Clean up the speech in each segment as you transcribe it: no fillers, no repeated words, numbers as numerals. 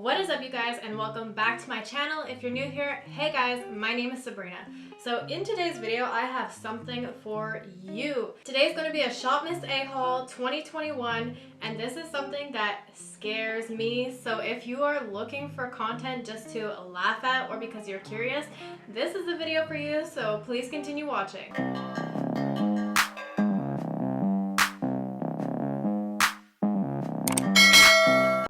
What is up, you guys, and welcome back to my channel. If you're new here, hey guys, my name is Sabrina. So in today's video, I have something for you. Today's going to be a ShopMissA haul 2021, and this is something that scares me. So if you are looking for content just to laugh at or because you're curious, this is the video for you, so please continue watching.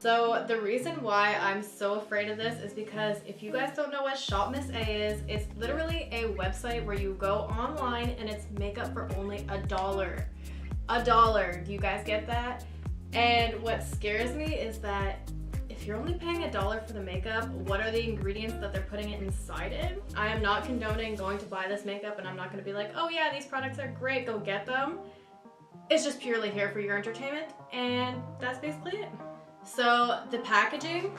So the reason why I'm so afraid of this is because if you guys don't know what ShopMissA is, it's literally a website where you go online and it's makeup for only $1. $1. Do you guys get that? And what scares me is that if you're only paying $1 for the makeup, what are the ingredients that they're putting it inside in? I am not condoning going to buy this makeup, and I'm not going to be like, oh yeah, these products are great, go get them. It's just purely here for your entertainment, and that's basically it. So the packaging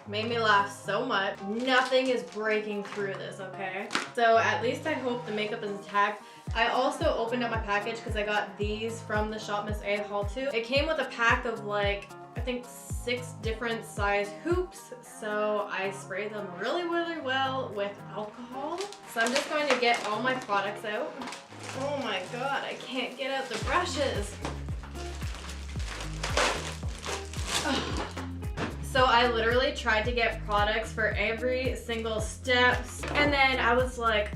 made me laugh so much. Nothing is breaking through this, okay? So at least I hope the makeup is intact. I also opened up my package because I got these from the ShopMissA haul too. It came with a pack of like, I think 6 different size hoops. So I sprayed them really well with alcohol. So I'm just going to get all my products out. Oh my god, I can't get out the brushes. So I literally tried to get products for every single step, and then I was like,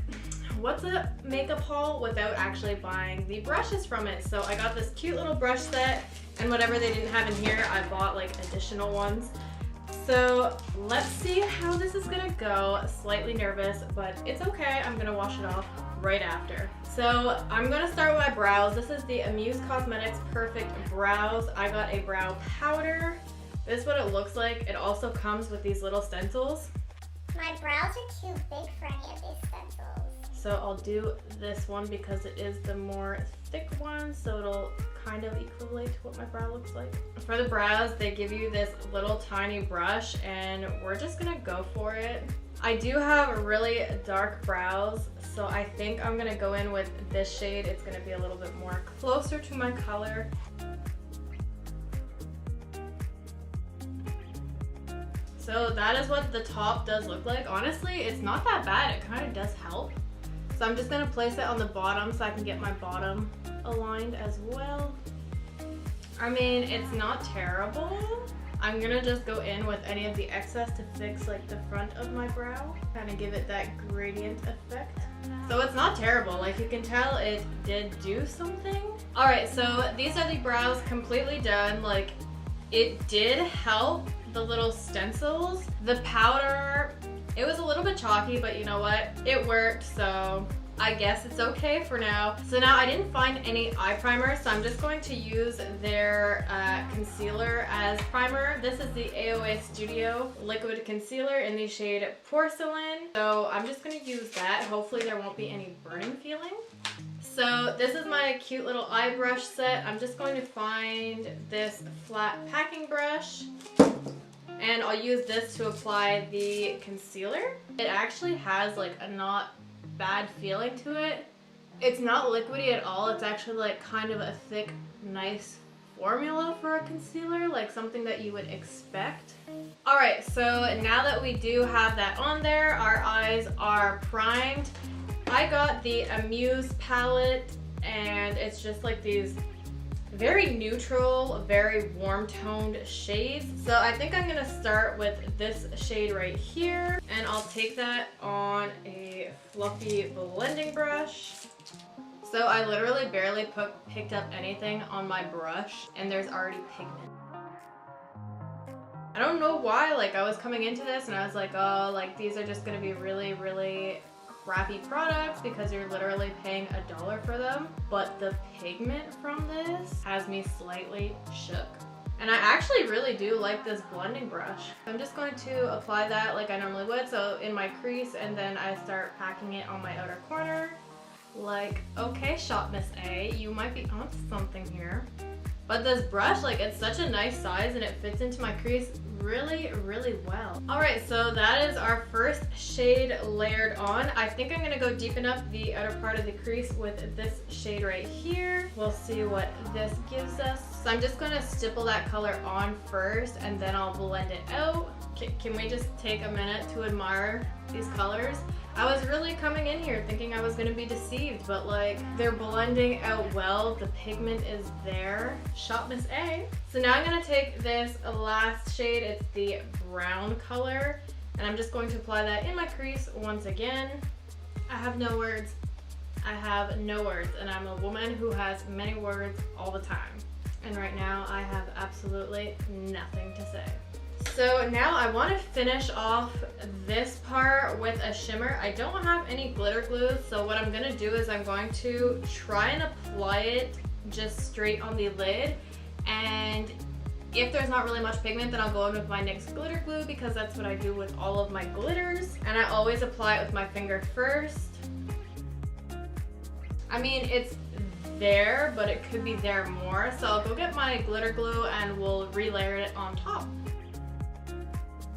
what's a makeup haul without actually buying the brushes from it? So I got this cute little brush set, and whatever they didn't have in here, I bought like additional ones. So let's see how this is gonna go. Slightly nervous, but it's okay. I'm gonna wash it off right after. So I'm gonna start with my brows. This is the Amuse Cosmetics Perfect Brows. I got a brow powder. This is what it looks like. It also comes with these little stencils. My brows are too big for any of these stencils. So I'll do this one because it is the more thick one, so it'll kind of equate to what my brow looks like. For the brows, they give you this little tiny brush, and we're just gonna go for it. I do have really dark brows, so I think I'm gonna go in with this shade. It's gonna be a little bit more closer to my color. So that is what the top does look like. Honestly, it's not that bad. It kind of does help. So I'm just gonna place it on the bottom so I can get my bottom aligned as well. I mean, it's not terrible. I'm gonna just go in with any of the excess to fix like the front of my brow, kind of give it that gradient effect. So it's not terrible. Like, you can tell it did do something. All right, so these are the brows completely done. Like, it did help. The little stencils. The powder, it was a little bit chalky, but you know what? It worked, so I guess it's okay for now. So now I didn't find any eye primer, so I'm just going to use their concealer as primer. This is the Aoa Studio liquid concealer in the shade Porcelain. So I'm just gonna use that. Hopefully there won't be any burning feeling. So this is my cute little eye brush set. I'm just going to find this flat packing brush, and I'll use this to apply the concealer. It actually has like a not bad feeling to it. It's not liquidy at all. It's actually like kind of a thick, nice formula for a concealer, like something that you would expect. All right, so now that we do have that on there, our eyes are primed. I got the Amuse Palette, and it's just like these very neutral, very warm toned shades. So I think I'm gonna start with this shade right here, and I'll take that on a fluffy blending brush. So I literally barely picked up anything on my brush, and there's already pigment. I don't know why, like, I was coming into this and I was like, oh, like, these are just gonna be really crappy products because you're literally paying $1 for them, but the pigment from this has me slightly shook. And I actually really do like this blending brush. I'm just going to apply that like I normally would, so in my crease, and then I start packing it on my outer corner. Like, okay, ShopMissA, you might be onto something here. But this brush, like, it's such a nice size and it fits into my crease really well. All right, so that is our first shade layered on. I think I'm gonna go deepen up the outer part of the crease with this shade right here. We'll see what this gives us. So I'm just gonna stipple that color on first and then I'll blend it out. Can we just take a minute to admire these colors? I was really coming in here thinking I was gonna be deceived, but like they're blending out well. The pigment is there. ShopMissA. So now I'm gonna take this last shade. It's the brown color, and I'm just going to apply that in my crease once again. I have no words. I have no words, and I'm a woman who has many words all the time. And right now I have absolutely nothing to say. So now I want to finish off this part with a shimmer. I don't have any glitter glue, so what I'm going to do is I'm going to try and apply it just straight on the lid. And if there's not really much pigment, then I'll go in with my NYX glitter glue, because that's what I do with all of my glitters. And I always apply it with my finger first. I mean, it's there, but it could be there more. So I'll go get my glitter glue and we'll relayer it on top.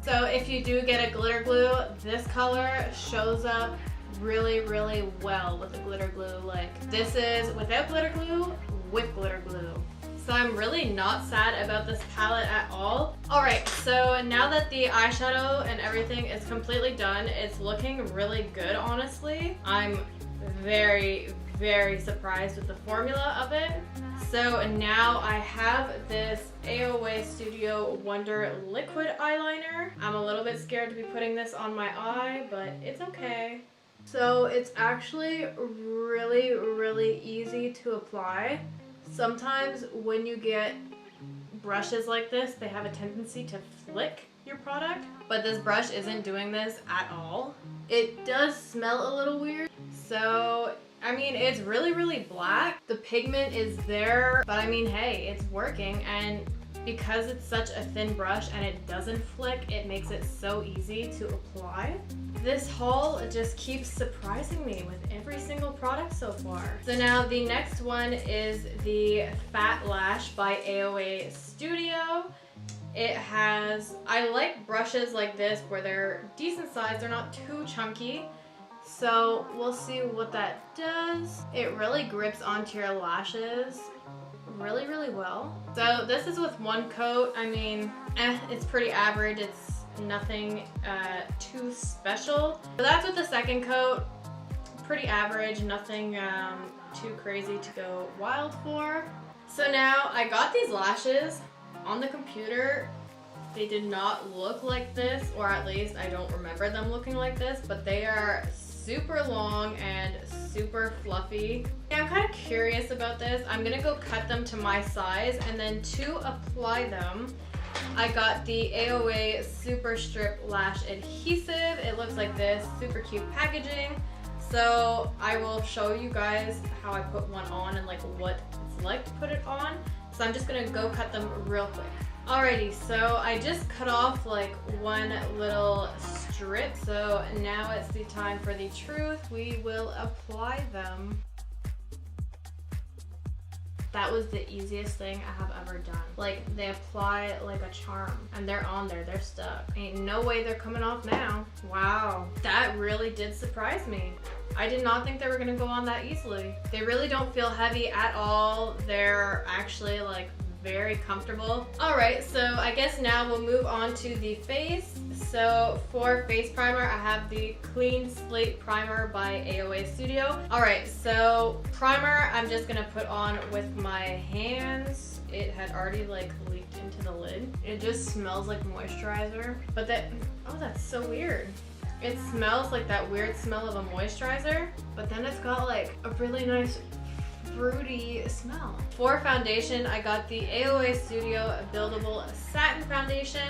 So if you do get a glitter glue, this color shows up really, really well with the glitter glue. Like, this is without glitter glue, with glitter glue. So I'm really not sad about this palette at all. Alright, so now that the eyeshadow and everything is completely done, it's looking really good, honestly. I'm very, very surprised with the formula of it. So now I have this Aoa Studio Wonder Liquid Eyeliner. I'm a little bit scared to be putting this on my eye, but it's okay. So it's actually really, really easy to apply. Sometimes when you get brushes like this, they have a tendency to flick your product, but this brush isn't doing this at all. It does smell a little weird, so I mean, it's really, really black. The pigment is there, but I mean, hey, it's working. And because it's such a thin brush and it doesn't flick, it makes it so easy to apply. This haul just keeps surprising me with every single product so far. So now the next one is the Fat Lash by Aoa Studio. It has, I like brushes like this where they're decent size, they're not too chunky. So we'll see what that does. It really grips onto your lashes really, really well. So this is with one coat. I mean, it's pretty average. It's nothing too special. So that's with the second coat. Pretty average, nothing too crazy to go wild for. So now I got these lashes on the computer. They did not look like this, or at least I don't remember them looking like this, but they are super long and super fluffy. Yeah, I'm kind of curious about this. I'm gonna go cut them to my size, and then to apply them, I got the Aoa Super Strip Lash Adhesive. It looks like this, super cute packaging. So I will show you guys how I put one on and like what it's like to put it on. So I'm just gonna go cut them real quick. Alrighty, so I just cut off like one little strip, so now it's the time for the truth. We will apply them. That was the easiest thing I have ever done. Like, they apply like a charm, and they're on there, they're stuck. Ain't no way they're coming off now. Wow, that really did surprise me. I did not think they were gonna go on that easily. They really don't feel heavy at all. They're actually like very comfortable. Alright, so I guess now we'll move on to the face. So for face primer, I have the Clean Slate Primer by Aoa Studio. Alright, so primer I'm just gonna put on with my hands. It had already like leaked into the lid. It just smells like moisturizer. But oh, that's so weird. It smells like that weird smell of a moisturizer, but then it's got like a really nice fruity smell. For foundation, I got the Aoa Studio Buildable Satin Foundation.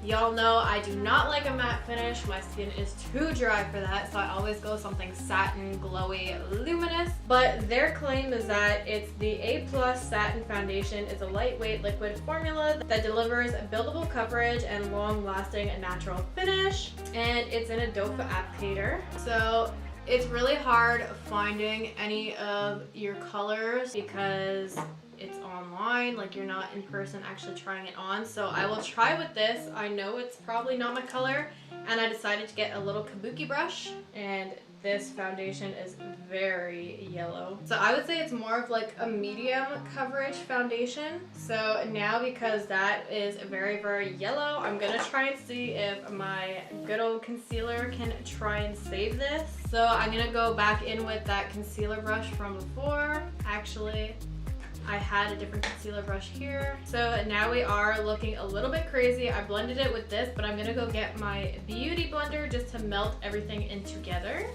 Y'all know I do not like a matte finish. My skin is too dry for that, so I always go something satin, glowy, luminous. But their claim is that it's the A+ Satin Foundation. It's a lightweight liquid formula that delivers buildable coverage and long-lasting natural finish. And it's in a doe foot applicator. So it's really hard finding any of your colors because it's online, like you're not in person actually trying it on. So I will try with this. I know it's probably not my color, and I decided to get a little kabuki brush, and this foundation is very yellow. So I would say it's more of like a medium coverage foundation. So now because that is very, very yellow, I'm gonna try and see if my good old concealer can try and save this. So I'm gonna go back in with that concealer brush from before. Actually, I had a different concealer brush here. So now we are looking a little bit crazy. I blended it with this, but I'm gonna go get my beauty blender just to melt everything in together.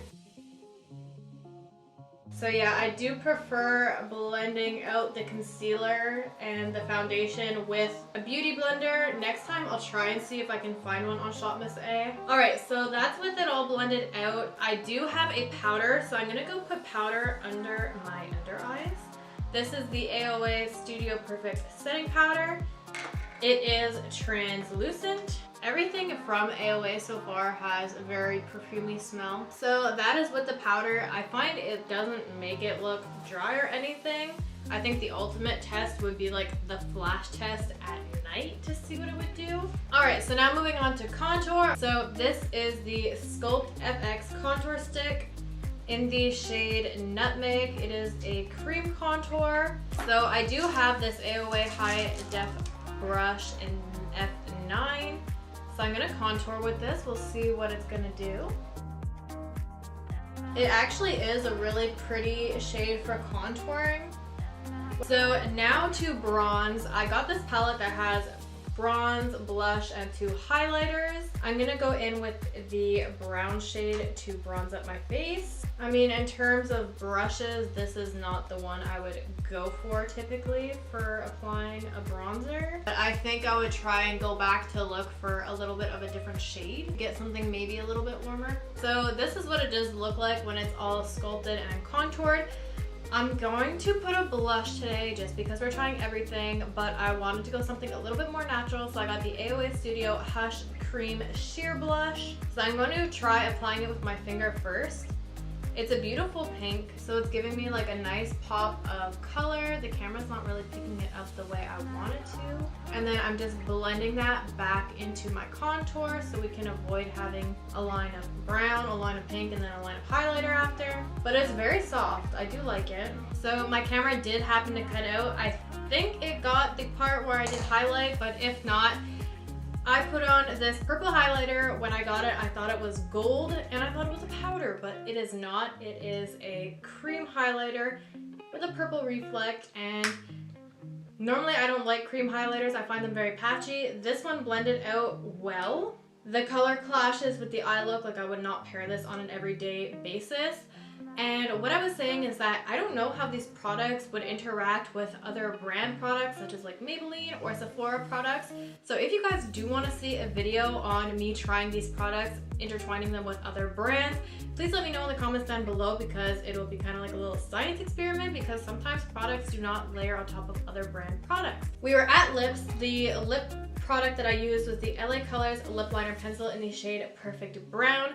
So yeah, I do prefer blending out the concealer and the foundation with a beauty blender. Next time I'll try and see if I can find one on ShopMissA. Alright, so that's with it all blended out. I do have a powder, so I'm gonna go put powder under my under eyes. This is the Aoa Studio Perfect Setting Powder. It is translucent. Everything from Aoa so far has a very perfumey smell. So that is with the powder. I find it doesn't make it look dry or anything. I think the ultimate test would be like the flash test at night to see what it would do. Alright, so now moving on to contour. So this is the Sculpt FX contour stick in the shade Nutmeg. It is a cream contour. So I do have this Aoa High Def brush in F9. So I'm gonna contour with this. We'll see what it's gonna do. It actually is a really pretty shade for contouring. So now to bronze. I got this palette that has bronze, blush, and 2 highlighters. I'm gonna go in with the brown shade to bronze up my face. I mean, in terms of brushes, this is not the one I would go for typically for applying a bronzer. But I think I would try and go back to look for a little bit of a different shade. Get something maybe a little bit warmer. So this is what it does look like when it's all sculpted and contoured. I'm going to put a blush today just because we're trying everything, but I wanted to go something a little bit more natural, so I got the Aoa Studio Hush Cream Sheer Blush. So I'm going to try applying it with my finger first. It's a beautiful pink, so it's giving me like a nice pop of color. The camera's not really picking it up the way I want it to. And then I'm just blending that back into my contour so we can avoid having a line of brown, a line of pink, and then a line of highlighter after. But it's very soft. I do like it. So my camera did happen to cut out. I think it got the part where I did highlight, but if not, I put on this purple highlighter. When I got it, I thought it was gold and I thought it was a powder, but it is not. It is a cream highlighter with a purple reflect, and normally I don't like cream highlighters. I find them very patchy. This one blended out well. The color clashes with the eye look. Like I would not pair this on an everyday basis. And what I was saying is that I don't know how these products would interact with other brand products such as like Maybelline or Sephora products. So if you guys do want to see a video on me trying these products, intertwining them with other brands, please let me know in the comments down below, because it'll be kind of like a little science experiment, because sometimes products do not layer on top of other brand products. We were at lips. The lip product that I used was the LA Colors Lip Liner Pencil in the shade Perfect Brown.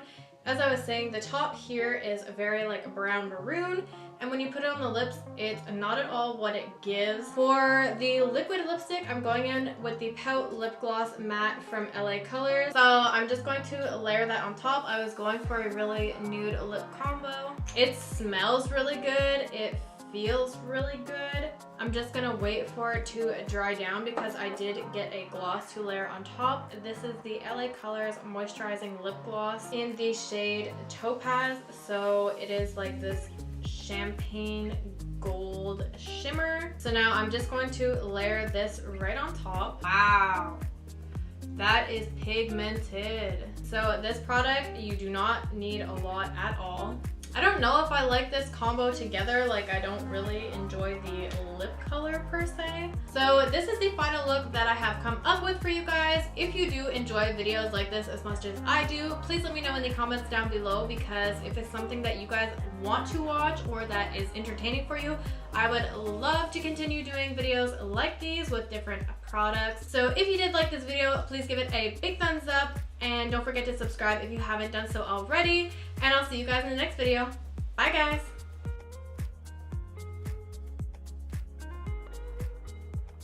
As I was saying, the top here is a very like brown maroon, and when you put it on the lips, it's not at all what it gives. For the liquid lipstick, I'm going in with the Pout Lip Gloss Matte from LA Colors. So I'm just going to layer that on top. I was going for a really nude lip combo. It smells really good. It feels really good. I'm just gonna wait for it to dry down because I did get a gloss to layer on top. This is the LA Colors Moisturizing Lip Gloss in the shade Topaz. So it is like this champagne gold shimmer. So now I'm just going to layer this right on top. Wow, that is pigmented. So this product, you do not need a lot at all. I don't know if I like this combo together. Like, I don't really enjoy the lip color per se. So this is the final look that I have come up with for you guys. If you do enjoy videos like this as much as I do, please let me know in the comments down below, because if it's something that you guys want to watch or that is entertaining for you, I would love to continue doing videos like these with different products. So if you did like this video, please give it a big thumbs up, and don't forget to subscribe if you haven't done so already. And I'll see you guys in the next video. Bye guys!